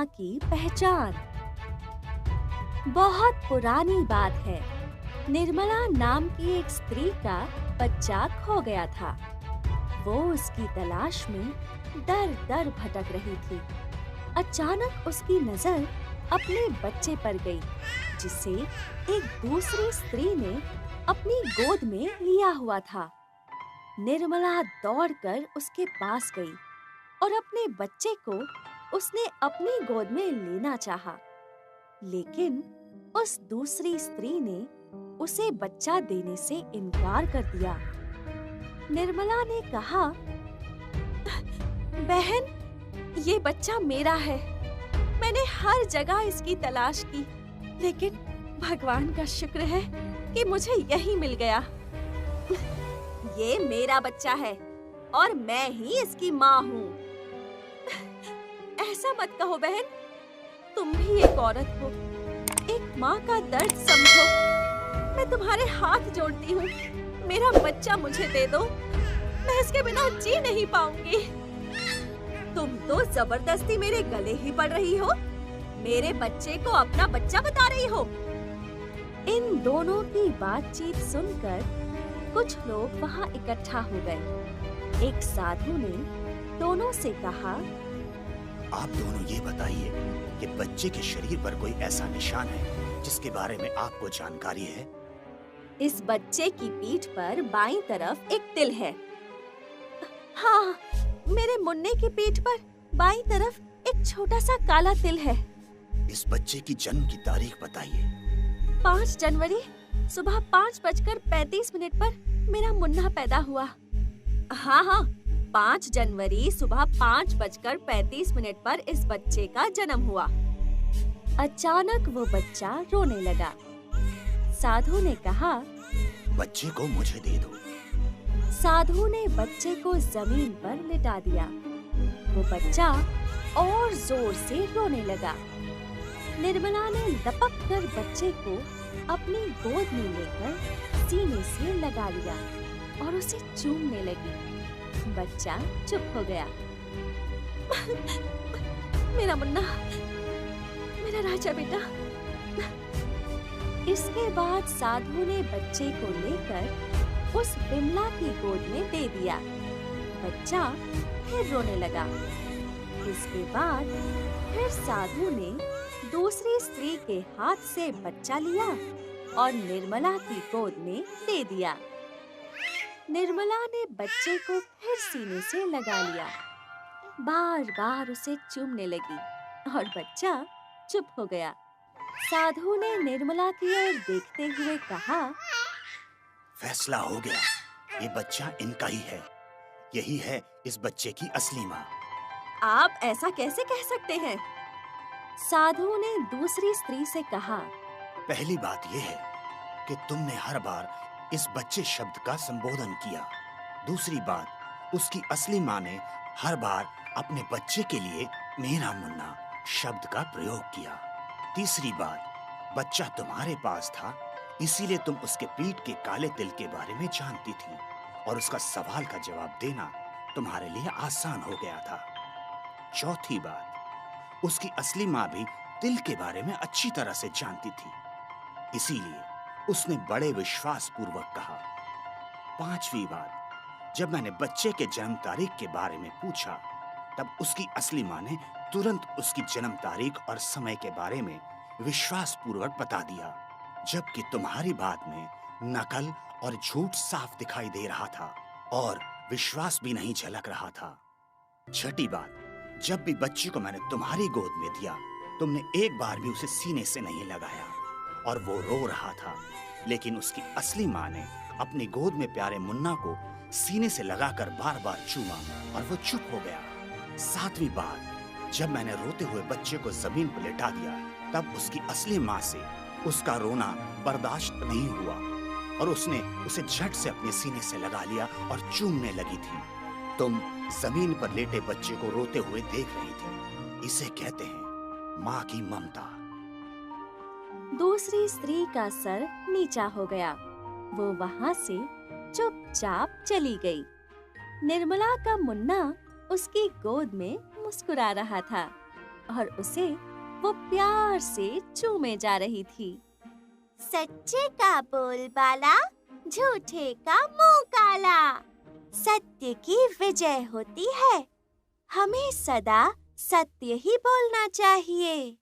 की पहचान। बहुत पुरानी बात है। निर्मला नाम की एक स्त्री का बच्चा खो गया था। वो उसकी तलाश में दर-दर भटक रही थी। अचानक उसकी नजर अपने बच्चे पर गई, जिसे एक दूसरी स्त्री ने अपनी गोद में लिया हुआ था। निर्मला दौड़कर उसके पास गई और अपने बच्चे को उसने अपनी गोद में लेना चाहा, लेकिन उस दूसरी स्त्री ने उसे बच्चा देने से इनकार कर दिया। निर्मला ने कहा, बहन, ये बच्चा मेरा है। मैंने हर जगह इसकी तलाश की, लेकिन भगवान का शुक्र है कि मुझे यही मिल गया। ये मेरा बच्चा है और मैं ही इसकी माँ हूँ। ऐसा मत कहो बहन, तुम भी एक औरत हो। एक माँ का दर्द समझो। मैं तुम्हारे हाथ जोड़ती हूँ, मेरा बच्चा मुझे दे दो। मैं इसके बिना जी नहीं पाऊंगी। तुम तो जबरदस्ती मेरे गले ही पड़ रही हो। मेरे बच्चे को अपना बच्चा बता रही हो। इन दोनों की बातचीत सुनकर कुछ लोग वहाँ इकट्ठा हो गए। एक साधु ने दोनों से कहा, आप दोनों ये बताइए कि बच्चे के शरीर पर कोई ऐसा निशान है जिसके बारे में आपको जानकारी है? इस बच्चे की पीठ पर बाईं तरफ एक तिल है। हाँ, मेरे मुन्ने की पीठ पर बाईं तरफ एक छोटा सा काला तिल है। इस बच्चे की जन्म की तारीख बताइए। 5 जनवरी सुबह 5:35 पर मेरा मुन्ना पैदा हुआ। हाँ, 5 जनवरी सुबह 5:35 पर इस बच्चे का जन्म हुआ। अचानक वो बच्चा रोने लगा। साधु ने कहा, बच्चे को मुझे दे दो। साधु ने बच्चे को जमीन पर लिटा दिया। वो बच्चा और जोर से रोने लगा। निर्मला ने लपक कर बच्चे को अपनी गोद में लेकर सीने से लगा लिया और उसे चूमने लगी। बच्चा चुप हो गया। मेरा मुन्ना, मेरा राजा बेटा। इसके बाद साधु ने बच्चे को लेकर उस बिमला की गोद में दे दिया। बच्चा फिर रोने लगा। इसके बाद फिर साधु ने दूसरी स्त्री के हाथ से बच्चा लिया और निर्मला की गोद में दे दिया। निर्मला ने बच्चे को फिर सीने से लगा लिया। बार-बार उसे चूमने लगी और बच्चा चुप हो गया। साधु ने निर्मला की ओर देखते हुए कहा, फैसला हो गया, ये बच्चा इनका ही है। यही है इस बच्चे की असली माँ। आप ऐसा कैसे कह सकते हैं? साधु ने दूसरी स्त्री से कहा, पहली बात यह है कि तुमने हर बार इस बच्चे शब्द का संबोधन किया। दूसरी बात, उसकी असली माँ ने हर बार अपने बच्चे के लिए मेरा मुन्ना शब्द का प्रयोग किया। तीसरी बात, बच्चा तुम्हारे पास था, इसीलिए तुम उसके पीठ के काले तिल के बारे में जानती थी और उसका सवाल का जवाब देना तुम्हारे लिए आसान हो गया था। चौथी बात, उसकी असली माँ भी तिल के बारे में अच्छी तरह से जानती थी, इसीलिए उसने बड़े विश्वास पूर्वक कहा। पांचवी बात, जब मैंने बच्चे के जन्म तारीख के बारे में पूछा, तब उसकी असली माँ ने तुरंत उसकी जन्म तारीख और समय के बारे में विश्वास पूर्वक बता दिया, जबकि तुम्हारी बात में नकल और झूठ साफ दिखाई दे रहा था और विश्वास भी नहीं झलक रहा था। छठी बात, जब भी बच्ची को मैंने तुम्हारी गोद में दिया, तुमने एक बार भी उसे सीने से नहीं लगाया और वो रो रहा था, लेकिन उसकी असली माँ ने अपनी गोद में प्यारे मुन्ना को सीने से लगाकर बार-बार चूमा और वो चुप हो गया। सातवीं बात, जब मैंने रोते हुए बच्चे को जमीन पर लेटा दिया, तब उसकी असली माँ से उसका रोना बर्दाश्त नहीं हुआ और उसने उसे झट से अपने सीने से लगा लिया और चूमने लगी थी। तुम जमीन पर लेटे बच्चे को रोते हुए देख रही थी। इसे कहते हैं माँ की ममता। दूसरी स्त्री का सर नीचा हो गया। वो वहाँ से चुपचाप चली गई। निर्मला का मुन्ना उसकी गोद में मुस्कुरा रहा था। और उसे वो प्यार से चूमे जा रही थी। सच्चे का बोलबाला, झूठे का मुंह काला। सत्य की विजय होती है, हमें सदा सत्य ही बोलना चाहिए।